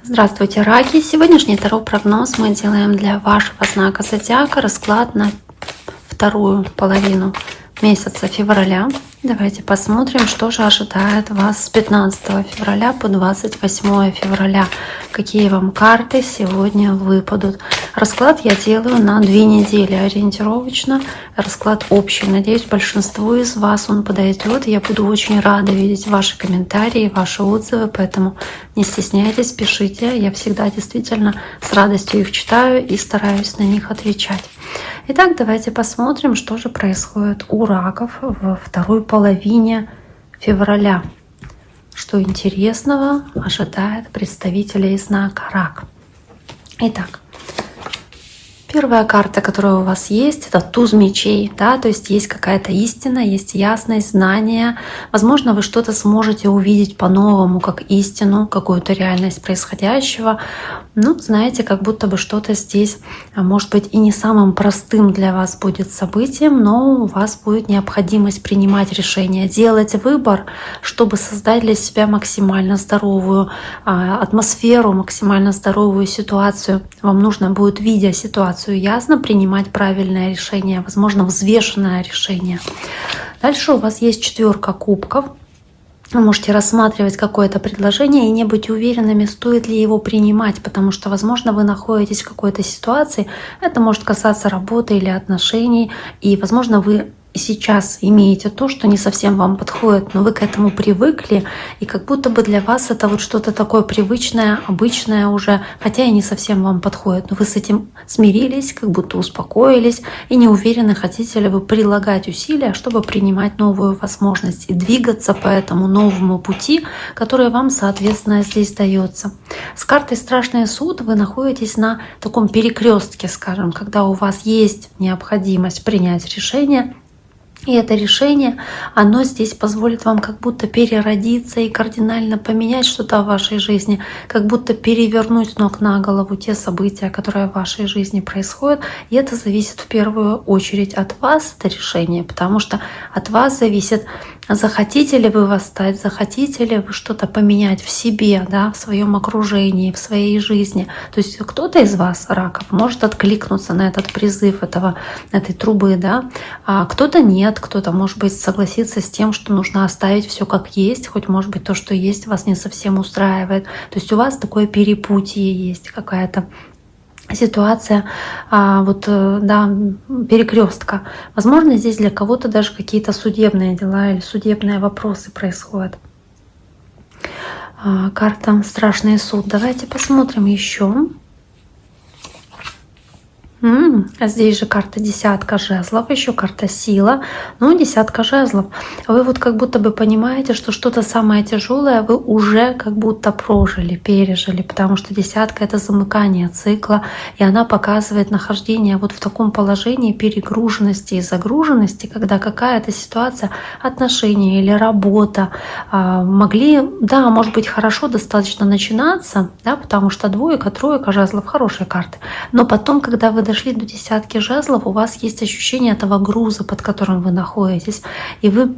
Здравствуйте, раки! Сегодняшний таро-прогноз мы делаем для вашего знака зодиака. Расклад на вторую половину месяца февраля. Давайте посмотрим, что же ожидает вас с 15 февраля по 28 февраля. Какие вам карты сегодня выпадут. Расклад я делаю на 2 недели ориентировочно. Расклад общий. Надеюсь, большинству из вас он подойдет. Я буду очень рада видеть ваши комментарии, ваши отзывы. Поэтому не стесняйтесь, пишите. Я всегда действительно с радостью их читаю и стараюсь на них отвечать. Итак, давайте посмотрим, что же происходит у раков во второй половине февраля. Что интересного ожидает представителей знака Рак. Итак, первая карта, которая у вас есть, это туз мечей, да, то есть есть какая-то истина, есть ясность, знание. Возможно, вы что-то сможете увидеть по-новому, как истину, какую-то реальность происходящего. Ну, знаете, как будто бы что-то здесь, может быть, и не самым простым для вас будет событием, но у вас будет необходимость принимать решения, делать выбор, чтобы создать для себя максимально здоровую атмосферу, максимально здоровую ситуацию. Вам нужно будет, видя ситуацию ясно, принимать правильное решение, возможно, взвешенное решение. Дальше у вас есть 4 кубков. Вы можете рассматривать какое-то предложение и не быть уверенными, стоит ли его принимать, потому что, возможно, вы находитесь в какой-то ситуации, это может касаться работы или отношений, и, возможно, вы сейчас имеете то, что не совсем вам подходит, но вы к этому привыкли, и как будто бы для вас это вот что-то такое привычное, обычное уже, хотя и не совсем вам подходит, но вы с этим смирились, как будто успокоились и не уверены, хотите ли вы прилагать усилия, чтобы принимать новую возможность и двигаться по этому новому пути, который вам, соответственно, здесь дается. С картой «Страшный суд» вы находитесь на таком перекрестке, скажем, когда у вас есть необходимость принять решение. И это решение, оно здесь позволит вам как будто переродиться и кардинально поменять что-то в вашей жизни, как будто перевернуть с ног на голову те события, которые в вашей жизни происходят. И это зависит в первую очередь от вас, это решение, потому что от вас зависит, захотите ли вы восстать, захотите ли вы что-то поменять в себе, да, в своем окружении, в своей жизни. То есть кто-то из вас, раков, может откликнуться на этот призыв этой трубы, да, а кто-то нет. Кто-то, может быть, согласится с тем, что нужно оставить все как есть, хоть, может быть, то, что есть, вас не совсем устраивает. То есть у вас такое перепутье есть, какая-то ситуация перекрестка. Возможно, здесь для кого-то даже какие-то судебные дела или судебные вопросы происходят. Карта «Страшный суд». Давайте посмотрим еще. А здесь же карта «Десятка жезлов», еще карта «Сила». Ну, 10 жезлов. Вы вот как будто бы понимаете, что что-то самое тяжелое вы уже как будто прожили, пережили, потому что 10 — это замыкание цикла, и она показывает нахождение вот в таком положении перегруженности и загруженности, когда какая-то ситуация, отношения или работа могли, да, может быть, хорошо достаточно начинаться, да, потому что 2, 3 жезлов — хорошие карты, но потом, когда вы дошли до 10 жезлов, у вас есть ощущение этого груза, под которым вы находитесь, и вы,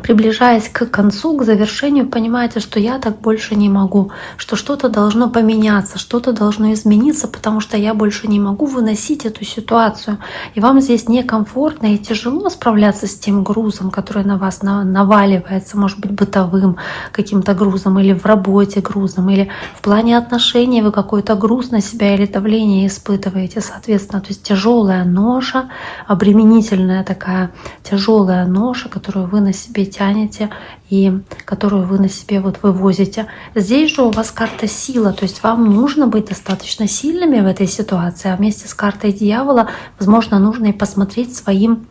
приближаясь к концу, к завершению, понимаете, что я так больше не могу, что что-то должно поменяться, что-то должно измениться, потому что я больше не могу выносить эту ситуацию. И вам здесь некомфортно и тяжело справляться с тем грузом, который на вас наваливается, может быть, бытовым каким-то грузом, или в работе грузом, или в плане отношений вы какой-то груз на себя или давление испытываете, соответственно. То есть тяжелая ноша, обременительная такая тяжелая ноша, которую вы на себе тянете и которую вы на себе вот вывозите. Здесь же у вас карта «Сила», то есть вам нужно быть достаточно сильными в этой ситуации, а вместе с картой Дьявола, возможно, нужно и посмотреть своим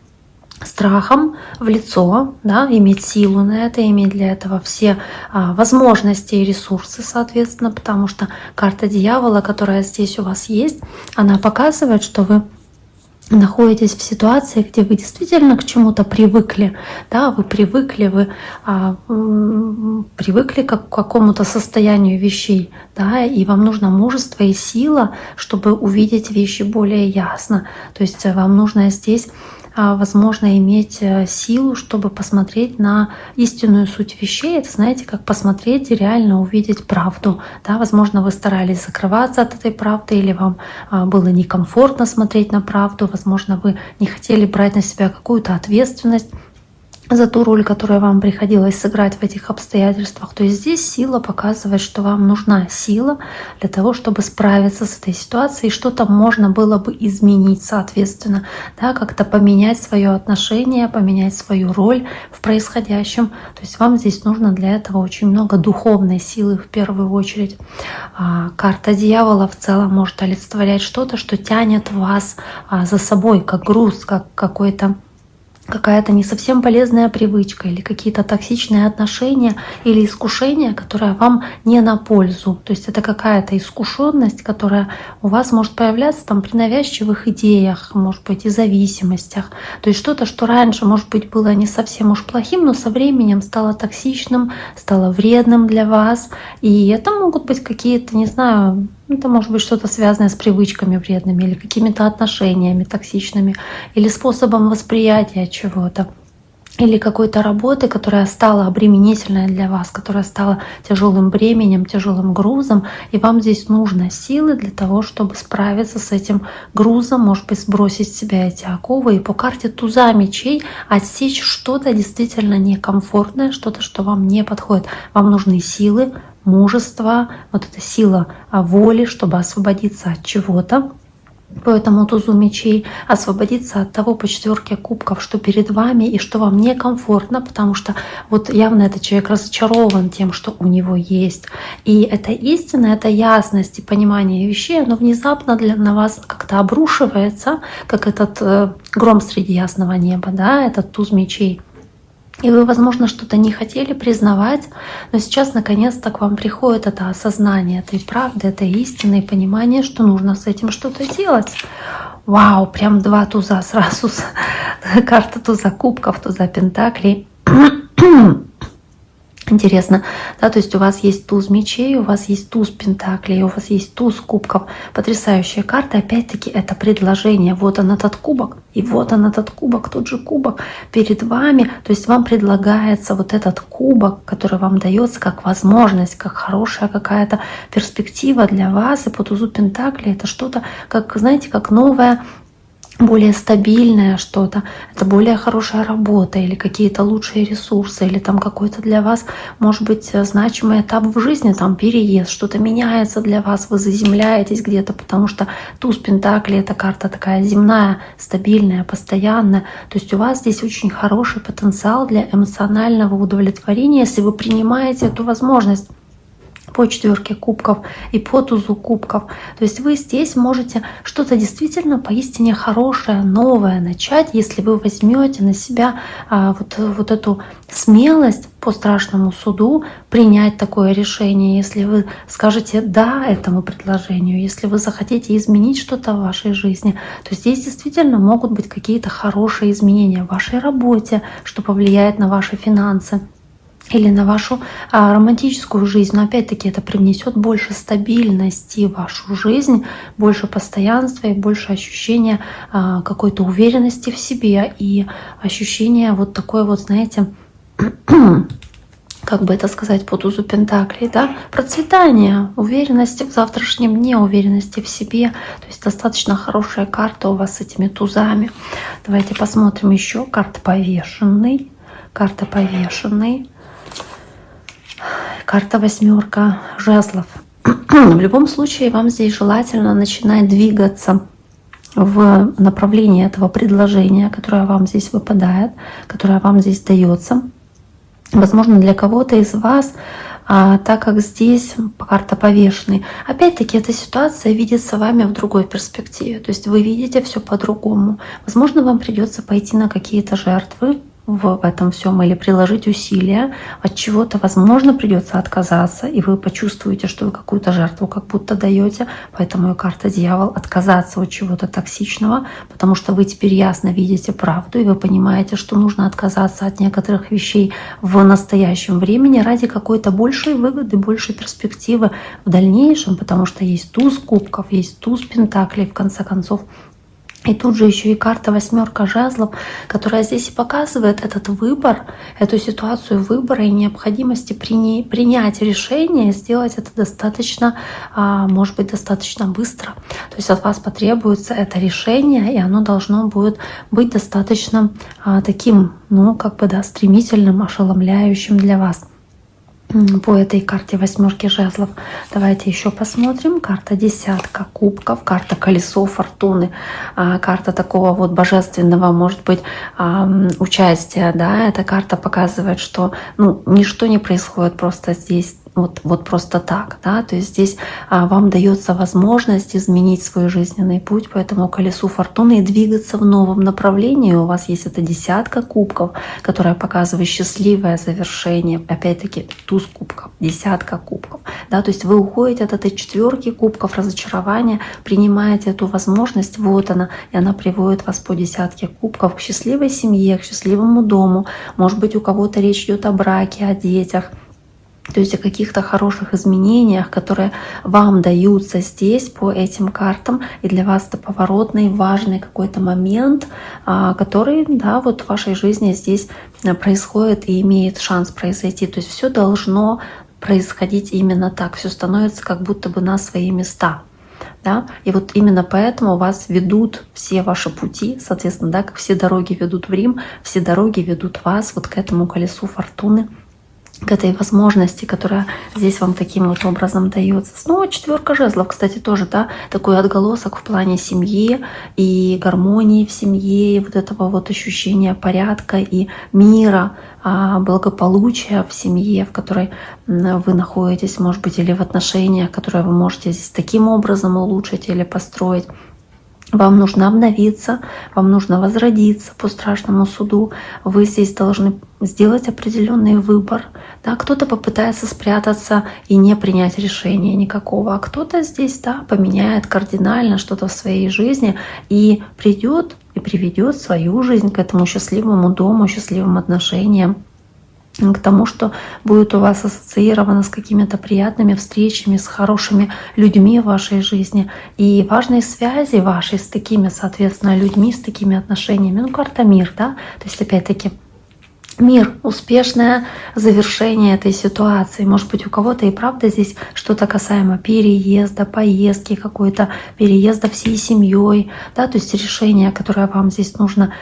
страхом в лицо, да, иметь силу на это, иметь для этого все возможности и ресурсы, соответственно, потому что карта Дьявола, которая здесь у вас есть, она показывает, что вы находитесь в ситуации, где вы действительно к чему-то привыкли, да, вы привыкли к какому-то состоянию вещей, да, и вам нужно мужество и сила, чтобы увидеть вещи более ясно. То есть вам нужно здесь возможно, иметь силу, чтобы посмотреть на истинную суть вещей. Это, знаете, как посмотреть и реально увидеть правду. Да? Возможно, вы старались закрываться от этой правды, или вам было некомфортно смотреть на правду. Возможно, вы не хотели брать на себя какую-то ответственность за ту роль, которую вам приходилось сыграть в этих обстоятельствах. То есть здесь сила показывает, что вам нужна сила для того, чтобы справиться с этой ситуацией, что-то можно было бы изменить, соответственно, да, как-то поменять свое отношение, поменять свою роль в происходящем. То есть вам здесь нужно для этого очень много духовной силы в первую очередь. Карта дьявола в целом может олицетворять что-то, что тянет вас за собой, как груз, как какая-то не совсем полезная привычка или какие-то токсичные отношения или искушения, которые вам не на пользу. То есть это какая-то искушенность, которая у вас может появляться там при навязчивых идеях, может быть, и зависимостях. То есть что-то, что раньше, может быть, было не совсем уж плохим, но со временем стало токсичным, стало вредным для вас. И это могут быть какие-то, не знаю, это может быть что-то связанное с привычками вредными или какими-то отношениями токсичными, или способом восприятия чего-то, или какой-то работы, которая стала обременительной для вас, которая стала тяжелым бременем, тяжелым грузом, и вам здесь нужно силы для того, чтобы справиться с этим грузом, может быть, сбросить с себя эти оковы и по карте туза мечей отсечь что-то действительно некомфортное, что-то, что вам не подходит. Вам нужны силы, мужество, вот эта сила воли, чтобы освободиться от чего-то. По этому тузу мечей освободиться от того по четверке кубков, что перед вами и что вам некомфортно, потому что вот явно этот человек разочарован тем, что у него есть. И эта истина, эта ясность и понимание вещей, оно внезапно на вас как-то обрушивается, как этот гром среди ясного неба, да, этот туз мечей. И вы, возможно, что-то не хотели признавать, но сейчас наконец-то к вам приходит это осознание этой правды, этой истины и понимание, что нужно с этим что-то делать. Вау, прям два туза сразу. Карта туза кубков, туза пентаклей. Интересно, да, то есть у вас есть туз мечей, у вас есть туз пентаклей, у вас есть туз кубков. Потрясающая карта, опять-таки, это предложение. Вот он этот кубок, и вот он этот кубок, тот же кубок перед вами. То есть вам предлагается вот этот кубок, который вам дается как возможность, как хорошая какая-то перспектива для вас. И по тузу пентаклей это что-то, как, знаете, как новое, более стабильное что-то, это более хорошая работа или какие-то лучшие ресурсы, или там какой-то для вас, может быть, значимый этап в жизни, там переезд, что-то меняется для вас, вы заземляетесь где-то, потому что туз пентаклей — это карта такая земная, стабильная, постоянная. То есть у вас здесь очень хороший потенциал для эмоционального удовлетворения, если вы принимаете эту возможность по четверке кубков и по тузу кубков. То есть вы здесь можете что-то действительно поистине хорошее, новое начать, если вы возьмете на себя вот эту смелость по страшному суду принять такое решение, если вы скажете «да» этому предложению, если вы захотите изменить что-то в вашей жизни, то здесь действительно могут быть какие-то хорошие изменения в вашей работе, что повлияет на ваши финансы или на вашу романтическую жизнь. Но опять-таки это привнесет больше стабильности в вашу жизнь, больше постоянства и больше ощущения какой-то уверенности в себе и ощущения вот такой вот, знаете, как бы это сказать по тузу пентаклей, да, процветания, уверенности в завтрашнем дне, уверенности в себе. То есть достаточно хорошая карта у вас с этими тузами. Давайте посмотрим еще. Карта повешенный. Карта повешенный. Карта восьмерка жезлов. В любом случае вам здесь желательно начинать двигаться в направлении этого предложения, которое вам здесь выпадает, которое вам здесь дается. Возможно, для кого-то из вас, так как здесь карта повешенный, опять-таки эта ситуация видится вами в другой перспективе. То есть вы видите все по-другому. Возможно, вам придется пойти на какие-то жертвы в этом всем или приложить усилия, от чего-то, возможно, придется отказаться, и вы почувствуете, что вы какую-то жертву как будто даете. Поэтому и карта дьявол — отказаться от чего-то токсичного, потому что вы теперь ясно видите правду, и вы понимаете, что нужно отказаться от некоторых вещей в настоящем времени ради какой-то большей выгоды, большей перспективы в дальнейшем, потому что есть туз кубков, есть туз пентаклей, в конце концов. И тут же еще и карта восьмерка жезлов, которая здесь и показывает этот выбор, эту ситуацию выбора и необходимости принять решение, сделать это достаточно, может быть, достаточно быстро. То есть от вас потребуется это решение, и оно должно будет быть достаточно таким, ну, как бы, да, стремительным, ошеломляющим для вас. По этой карте восьмерки жезлов. Давайте еще посмотрим. Карта десятка кубков, карта колесо фортуны, карта такого вот божественного, может быть, участия. Да? Эта карта показывает, что ничто не происходит просто здесь вот просто так, да, то есть здесь вам дается возможность изменить свой жизненный путь по этому колесу фортуны и двигаться в новом направлении. У вас есть эта десятка кубков, которая показывает счастливое завершение, опять-таки туз кубков, десятка кубков, да, то есть вы уходите от этой четверки кубков разочарования, принимаете эту возможность, вот она, и она приводит вас по десятке кубков к счастливой семье, к счастливому дому. Может быть, у кого-то речь идет о браке, о детях, то есть о каких-то хороших изменениях, которые вам даются здесь по этим картам. И для вас это поворотный, важный какой-то момент, который, да, вот в вашей жизни здесь происходит и имеет шанс произойти. То есть все должно происходить именно так. Все становится как будто бы на свои места. Да? И вот именно поэтому вас ведут все ваши пути, соответственно, да, как все дороги ведут в Рим, все дороги ведут вас вот к этому колесу фортуны, к этой возможности, которая здесь вам таким вот образом дается. Снова четверка жезлов, кстати, тоже, да, такой отголосок в плане семьи и гармонии в семье, и вот этого вот ощущения порядка и мира, благополучия в семье, в которой вы находитесь, может быть, или в отношениях, которые вы можете здесь таким образом улучшить или построить. Вам нужно обновиться, вам нужно возродиться по страшному суду. Вы здесь должны сделать определенный выбор. Да? Кто-то попытается спрятаться и не принять решения никакого, а кто-то здесь, да, поменяет кардинально что-то в своей жизни и придет и приведет свою жизнь к этому счастливому дому, счастливым отношениям, к тому, что будет у вас ассоциировано с какими-то приятными встречами, с хорошими людьми в вашей жизни и важные связи вашей с такими, соответственно, людьми, с такими отношениями. Карта мир, да, то есть опять-таки мир, успешное завершение этой ситуации. Может быть, у кого-то и правда здесь что-то касаемо переезда, поездки какой-то, переезда всей семьей, да, то есть решение, которое вам здесь нужно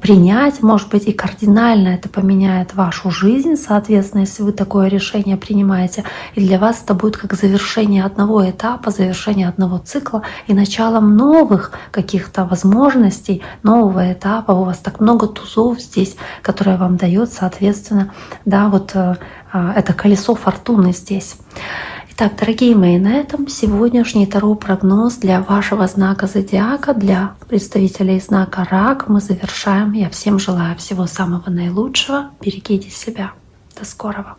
принять, может быть, и кардинально это поменяет вашу жизнь, соответственно, если вы такое решение принимаете. И для вас это будет как завершение одного этапа, завершение одного цикла и началом новых каких-то возможностей, нового этапа. У вас так много тузов здесь, которые вам дают, соответственно, да, вот это колесо фортуны здесь. Итак, дорогие мои, на этом сегодняшний таро-прогноз для вашего знака зодиака, для представителей знака Рак мы завершаем. Я всем желаю всего самого наилучшего. Берегите себя. До скорого.